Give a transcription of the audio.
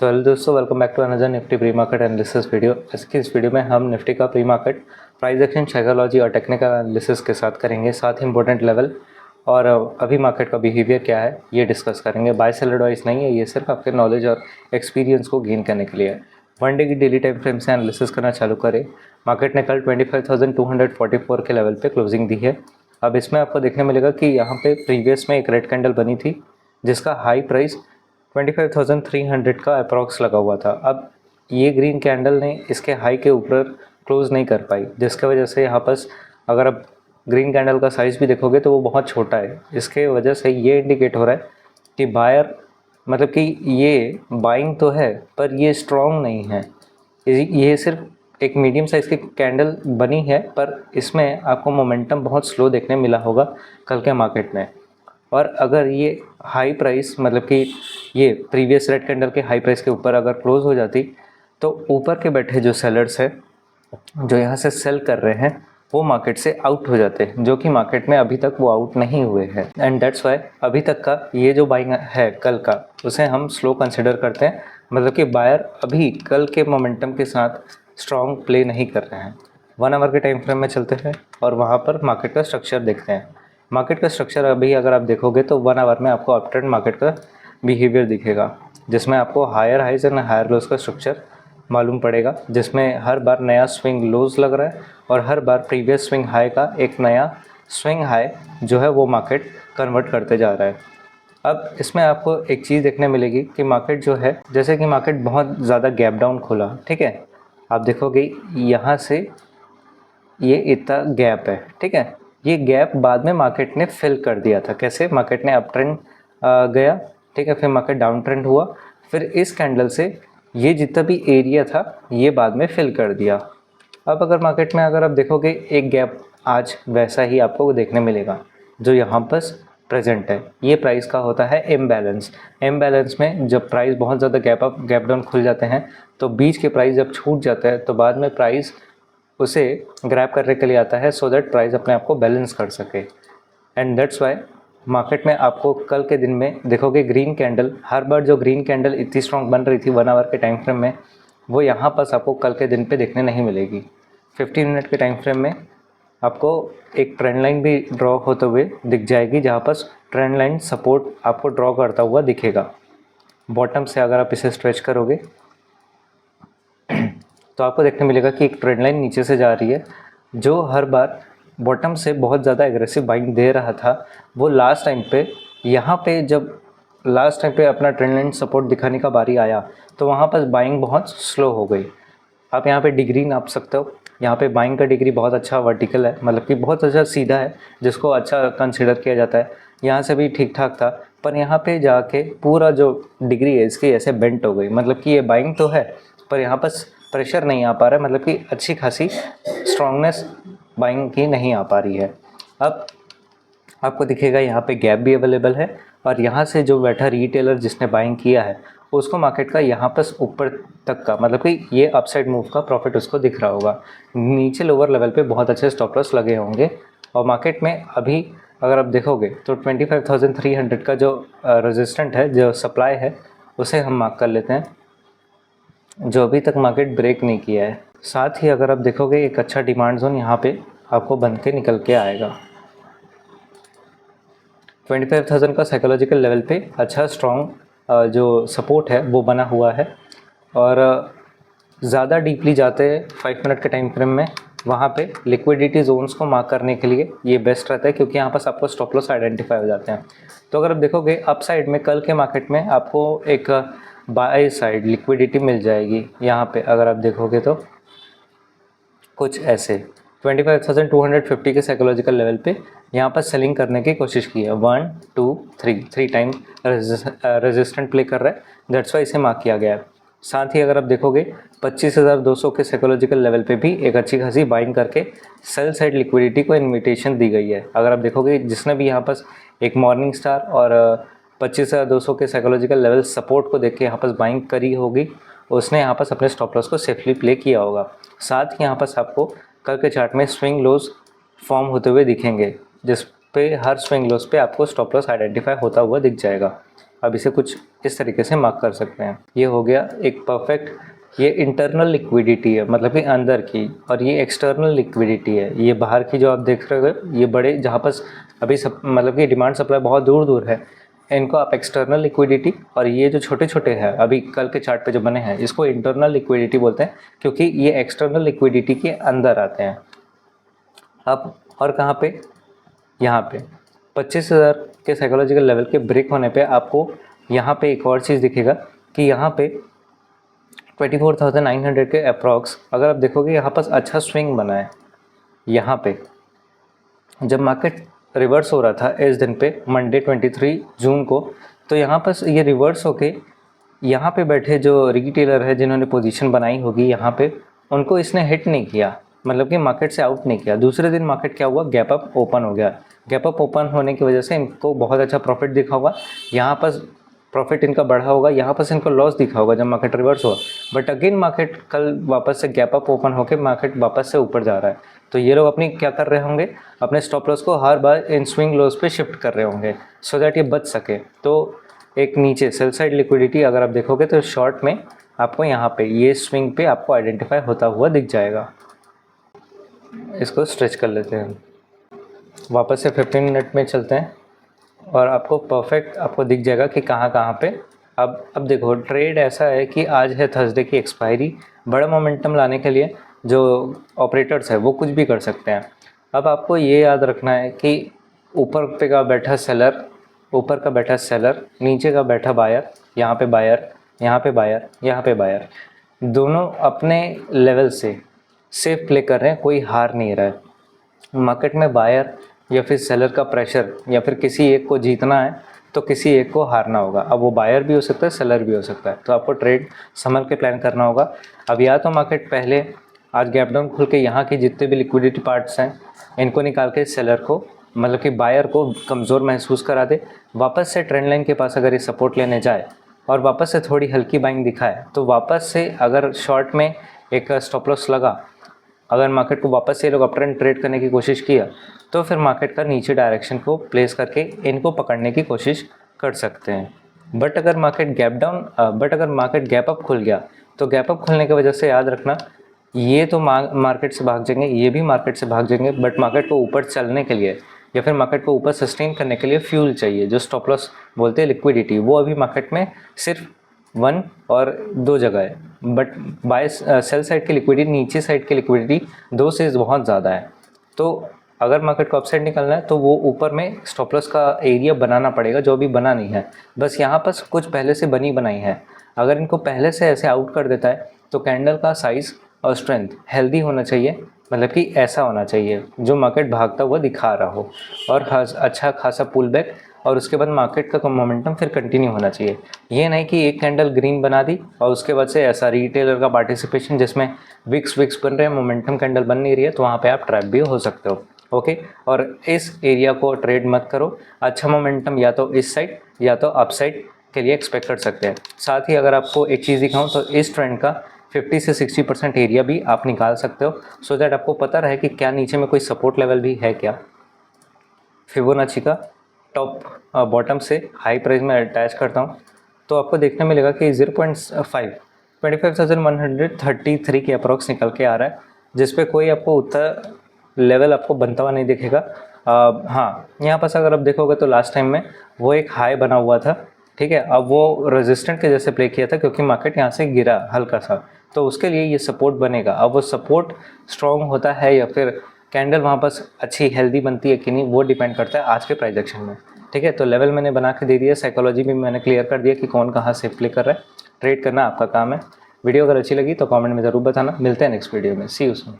सो hello दोस्तों, welcome back to another Nifty pre market analysis video. इस video में हम निफ्टी का pre market price action psychology और टेक्निकल एनालिसिस के साथ करेंगे। साथ ही इंपॉर्टेंट लेवल और अभी मार्केट का बिहेवियर क्या है ये डिस्कस करेंगे। बाय सेल एडवाइस नहीं है, ये सिर्फ आपके नॉलेज और एक्सपीरियंस को गेन करने के लिए है। वन डे की डेली टाइम फ्रेम से एनालिसिस करना चालू करें। मार्केट ने कल 25,244 के लेवल पे क्लोजिंग दी है। अब इसमें आपको देखने मिलेगा कि यहाँ पे प्रीवियस में एक रेड कैंडल बनी थी जिसका हाई प्राइस 25,300 का अप्रॉक्स लगा हुआ था। अब ये ग्रीन कैंडल ने इसके हाई के ऊपर क्लोज नहीं कर पाई, जिसके वजह से यहाँ पर अगर आप ग्रीन कैंडल का साइज़ भी देखोगे तो वो बहुत छोटा है। इसके वजह से ये इंडिकेट हो रहा है कि बायर मतलब कि ये बाइंग तो है पर ये स्ट्रॉन्ग नहीं है। ये सिर्फ एक मीडियम साइज़ की कैंडल बनी है, पर इसमें आपको मोमेंटम बहुत स्लो देखने मिला होगा कल के मार्केट में। और अगर ये हाई प्राइस मतलब कि ये प्रीवियस रेड कैंडल के हाई प्राइस के ऊपर अगर क्लोज हो जाती तो ऊपर के बैठे जो सेलर्स हैं जो यहाँ से सेल कर रहे हैं वो मार्केट से आउट हो जाते हैं, जो कि मार्केट में अभी तक वो आउट नहीं हुए हैं। एंड दैट्स वाई अभी तक का ये जो बाइंग है कल का, उसे हम स्लो कंसिडर करते हैं। मतलब कि बायर अभी कल के मोमेंटम के साथ स्ट्रॉन्ग प्ले नहीं कर रहे हैं। 1 आवर के टाइम फ्रेम में चलते हैं और वहाँ पर मार्केट का स्ट्रक्चर देखते हैं। मार्केट का स्ट्रक्चर अभी अगर आप देखोगे तो 1 आवर में आपको अप ट्रेंड मार्केट का बिहेवियर दिखेगा, जिसमें आपको higher highs and higher lows का स्ट्रक्चर मालूम पड़ेगा, जिसमें हर बार नया स्विंग लोज लग रहा है और हर बार प्रीवियस स्विंग हाई का एक नया स्विंग हाई जो है वो मार्केट कन्वर्ट करते जा रहा है। अब इसमें आपको एक चीज़ देखने मिलेगी कि मार्केट जो है, जैसे कि मार्केट बहुत ज़्यादा गैप डाउन खोला, ठीक है, आप देखोगे यहाँ से ये इतना गैप है, ठीक है। ये गैप बाद में मार्केट ने फिल कर दिया था। कैसे? मार्केट ने अप ट्रेंड गया, ठीक है, फिर मार्केट डाउन ट्रेंड हुआ, फिर इस कैंडल से ये जितना भी एरिया था ये बाद में फिल कर दिया। अब अगर मार्केट में अगर आप देखोगे एक गैप आज वैसा ही आपको देखने मिलेगा जो यहाँ पर प्रेजेंट है। ये प्राइस का होता है इम्बैलेंस। इम्बैलेंस में जब प्राइस बहुत ज़्यादा गैप डाउन खुल जाते हैं तो बीच के प्राइस जब छूट जाता है तो बाद में प्राइस उसे ग्रैब करने के लिए आता है, सो दैट प्राइस अपने आप को बैलेंस कर सके। एंड दैट्स वाई मार्केट में आपको कल के दिन में देखोगे ग्रीन कैंडल, हर बार जो ग्रीन कैंडल इतनी स्ट्रॉन्ग बन रही थी 1 आवर के टाइम फ्रेम में, वो यहाँ पर आपको कल के दिन पे देखने नहीं मिलेगी। 15 मिनट के टाइम फ्रेम में आपको एक ट्रेंड लाइन भी ड्रॉ होते हुए दिख जाएगी, जहाँ पर ट्रेंड लाइन सपोर्ट आपको ड्रॉ करता हुआ दिखेगा। बॉटम से अगर आप इसे स्ट्रेच करोगे तो आपको देखने मिलेगा कि एक ट्रेंड लाइन नीचे से जा रही है, जो हर बार बॉटम से बहुत ज़्यादा एग्रेसिव बाइंग दे रहा था। वो लास्ट टाइम पे यहाँ पे जब लास्ट टाइम पे अपना ट्रेंड लाइन सपोर्ट दिखाने का बारी आया तो वहाँ पर बाइंग बहुत स्लो हो गई। आप यहाँ पे डिग्री नाप सकते हो, यहाँ पे बाइंग का डिग्री बहुत अच्छा वर्टिकल है, मतलब कि बहुत अच्छा सीधा है, जिसको अच्छा कंसिडर किया जाता है। यहाँ से भी ठीक ठाक था, पर यहाँ पे जाके पूरा जो डिग्री है इसकी ऐसे बेंट हो गई। मतलब कि ये बाइंग तो है पर यहाँ पर प्रेशर नहीं आ पा रहा है, मतलब कि अच्छी खासी स्ट्रॉन्गनेस बाइंग की नहीं आ पा रही है। अब आपको दिखेगा यहाँ पे गैप भी अवेलेबल है और यहाँ से जो बैठा रिटेलर जिसने बाइंग किया है उसको मार्केट का यहाँ पर ऊपर तक का मतलब कि ये अपसाइड मूव का प्रॉफिट उसको दिख रहा होगा। नीचे लोअर लेवल पे बहुत अच्छे स्टॉप लॉस लगे होंगे और मार्केट में अभी अगर आप देखोगे तो 25,300 का जो रेजिस्टेंट है, जो सप्लाई है, उसे हम मार्क कर लेते हैं, जो अभी तक मार्केट ब्रेक नहीं किया है। साथ ही अगर आप देखोगे एक अच्छा डिमांड जोन यहाँ पे आपको बन के निकल के आएगा। 25,000 का साइकोलॉजिकल लेवल पे अच्छा स्ट्रॉन्ग जो सपोर्ट है वो बना हुआ है और ज़्यादा डीपली जाते हैं 5 मिनट के टाइम फ्रेम में, वहाँ पे लिक्विडिटी जोन्स को मार्क करने के लिए ये बेस्ट रहता है, क्योंकि यहाँ पर आपको स्टॉप लॉस आइडेंटिफाई हो जाते हैं। तो अगर आप देखोगे अप साइड में कल के मार्केट में आपको एक बाय साइड लिक्विडिटी मिल जाएगी। यहाँ पे अगर आप देखोगे तो कुछ ऐसे 25,250 के साइकोलॉजिकल लेवल पे यहाँ पर सेलिंग करने की कोशिश की है। 1 2 3 टाइम रेजिस्टेंट प्ले कर रहा है, दैट्स वाई इसे मार्क किया गया है। साथ ही अगर आप देखोगे 25,200 के साइकोलॉजिकल लेवल पे भी एक अच्छी खासी बाइंग करके सेल साइड लिक्विडिटी को इन्विटेशन दी गई है। अगर आप देखोगे जिसने भी यहाँ पर एक मॉर्निंग स्टार और 25,200 के साइकोलॉजिकल लेवल सपोर्ट को देख के यहाँ पर बाइंग करी होगी, उसने यहाँ पर अपने स्टॉप लॉस को सेफली प्ले किया होगा। साथ ही यहाँ पर आपको कल के चार्ट में स्विंग लॉस फॉर्म होते हुए दिखेंगे, जिस पे हर स्विंग लॉस पे आपको स्टॉप लॉस आइडेंटिफाई होता हुआ दिख जाएगा। अब इसे कुछ इस तरीके से मार्क कर सकते हैं। ये हो गया एक परफेक्ट, ये इंटरनल लिक्विडिटी है मतलब कि अंदर की, और ये एक्सटर्नल लिक्विडिटी है, ये बाहर की जो आप देख रहे हो ये बड़े जहाँ पर अभी सब मतलब कि डिमांड सप्लाई बहुत दूर दूर है, इनको आप एक्सटर्नल लिक्विडिटी, और ये जो छोटे छोटे हैं अभी कल के चार्ट पे जो बने हैं इसको इंटरनल लिक्विडिटी बोलते हैं, क्योंकि ये एक्सटर्नल लिक्विडिटी के अंदर आते हैं। अब और कहाँ पे, यहाँ पे 25,000 के साइकोलॉजिकल लेवल के ब्रेक होने पे आपको यहाँ पे एक और चीज़ दिखेगा कि यहाँ पे 24,900 के अप्रॉक्स अगर आप देखोगे यहाँ पास अच्छा स्विंग बना है। यहाँ पे जब मार्केट रिवर्स हो रहा था इस दिन पे मंडे 23 जून को, तो यहाँ पर ये रिवर्स होके यहाँ पे बैठे जो रिटेलर है जिन्होंने पोजीशन बनाई होगी यहाँ पे, उनको इसने हिट नहीं किया, मतलब कि मार्केट से आउट नहीं किया। दूसरे दिन मार्केट क्या हुआ, गैप अप ओपन हो गया। गैप अप ओपन होने की वजह से इनको बहुत अच्छा प्रॉफिट दिखा होगा, यहाँ पर प्रॉफिट इनका बढ़ा होगा, यहाँ पर इनको लॉस दिखा होगा जब मार्केट रिवर्स हुआ। बट अगेन मार्केट कल वापस से गैप अप ओपन होकर मार्केट वापस से ऊपर जा रहा है, तो ये लोग अपनी क्या कर रहे होंगे, अपने स्टॉप लॉस को हर बार इन स्विंग लॉस पे शिफ्ट कर रहे होंगे सो दैट ये बच सके। तो एक नीचे सेल साइड लिक्विडिटी अगर आप देखोगे तो शॉर्ट में आपको यहाँ पे ये स्विंग पे आपको आइडेंटिफाई होता हुआ दिख जाएगा। इसको स्ट्रेच कर लेते हैं, वापस से 15 मिनट में चलते हैं और आपको परफेक्ट आपको दिख जाएगा कि कहाँ कहाँ पे। अब देखो ट्रेड ऐसा है कि आज है थर्सडे की एक्सपायरी, बड़ा मोमेंटम लाने के लिए जो ऑपरेटर्स है वो कुछ भी कर सकते हैं। अब आपको ये याद रखना है कि ऊपर पे का बैठा सेलर, ऊपर का बैठा सेलर, नीचे का बैठा बायर, यहाँ पे बायर, यहाँ पे बायर, यहाँ पे बायर, दोनों अपने लेवल से सेफ प्ले कर रहे हैं, कोई हार नहीं रहा है। मार्केट में बायर या फिर सेलर का प्रेशर या फिर किसी एक को जीतना है तो किसी एक को हारना होगा। अब वो बायर भी हो सकता है, सेलर भी हो सकता है, तो आपको ट्रेड संभल के प्लान करना होगा। अब या तो मार्केट पहले आज गैप डाउन खुल के यहाँ के जितने भी लिक्विडिटी पार्ट्स हैं इनको निकाल के सेलर को मतलब कि बायर को कमज़ोर महसूस करा दे, वापस से ट्रेंड लाइन के पास अगर ये सपोर्ट लेने जाए और वापस से थोड़ी हल्की बाइंग दिखाए तो वापस से अगर शॉर्ट में एक स्टॉप लॉस लगा, अगर मार्केट को वापस से ये लोग अप ट्रेंड ट्रेड करने की कोशिश किया तो फिर मार्केट का नीचे डायरेक्शन को प्लेस करके इनको पकड़ने की कोशिश कर सकते हैं। बट अगर मार्केट गैप अप खुल गया तो गैप अप खुलने की वजह से याद रखना ये तो मार्केट से भाग जाएंगे, ये भी मार्केट से भाग जाएंगे, बट मार्केट को ऊपर चलने के लिए या फिर मार्केट को ऊपर सस्टेन करने के लिए फ्यूल चाहिए, जो स्टॉप लॉस बोलते हैं लिक्विडिटी, वो अभी मार्केट में सिर्फ 1 और 2 जगह है। बट बाय सेल साइड की लिक्विडिटी, नीचे साइड की लिक्विडिटी 2 से बहुत ज़्यादा है। तो अगर मार्केट को अपसाइड निकलना है तो वो ऊपर में स्टॉप लॉस का एरिया बनाना पड़ेगा, जो अभी बना नहीं है। बस यहाँ पर कुछ पहले से बनी बनाई है, अगर इनको पहले से ऐसे आउट कर देता है तो कैंडल का साइज़ और स्ट्रेंथ हेल्दी होना चाहिए, मतलब कि ऐसा होना चाहिए जो मार्केट भागता हुआ दिखा रहा हो और अच्छा खासा पुल बैक, और उसके बाद मार्केट का मोमेंटम फिर कंटिन्यू होना चाहिए। ये नहीं कि एक कैंडल ग्रीन बना दी और उसके बाद से ऐसा रिटेलर का पार्टिसिपेशन जिसमें विक्स बन रहे हैं, मोमेंटम कैंडल बन नहीं रही है, तो वहाँ पे आप ट्रैप भी हो सकते हो। ओके, और इस एरिया को ट्रेड मत करो। अच्छा मोमेंटम या तो इस साइड या तो अप साइड के लिए एक्सपेक्ट कर सकते हैं। साथ ही अगर आपको एक चीज़ दिखाऊँ तो इस ट्रेंड का 50 से 60% एरिया भी आप निकाल सकते हो, सो दैट आपको पता रहे कि क्या नीचे में कोई सपोर्ट लेवल भी है क्या। फिबोनाची का टॉप बॉटम से हाई प्राइस में अटैच करता हूँ तो आपको देखने मिलेगा कि 0.5 25,133 के अप्रॉक्स निकल के आ रहा है, जिस पे कोई आपको उतना लेवल आपको बनता हुआ नहीं दिखेगा। हाँ, यहाँ पास अगर आप देखोगे तो लास्ट टाइम में वो एक हाई बना हुआ था, ठीक है। अब वो रेजिस्टेंट के जैसे प्ले किया था क्योंकि मार्केट यहाँ से गिरा हल्का सा, तो उसके लिए ये सपोर्ट बनेगा। अब वो सपोर्ट स्ट्रॉन्ग होता है या फिर कैंडल वहाँ पर अच्छी हेल्दी बनती है कि नहीं, वो डिपेंड करता है आज के प्राइस एक्शन में, ठीक है। तो लेवल मैंने बना के दे दिया, साइकोलॉजी भी मैंने क्लियर कर दिया कि कौन कहाँ से प्ले कर रहा है। ट्रेड करना आपका काम है। वीडियो अगर अच्छी लगी तो कमेंट में ज़रूर बताना। मिलते हैं नेक्स्ट वीडियो में। सी यू सून।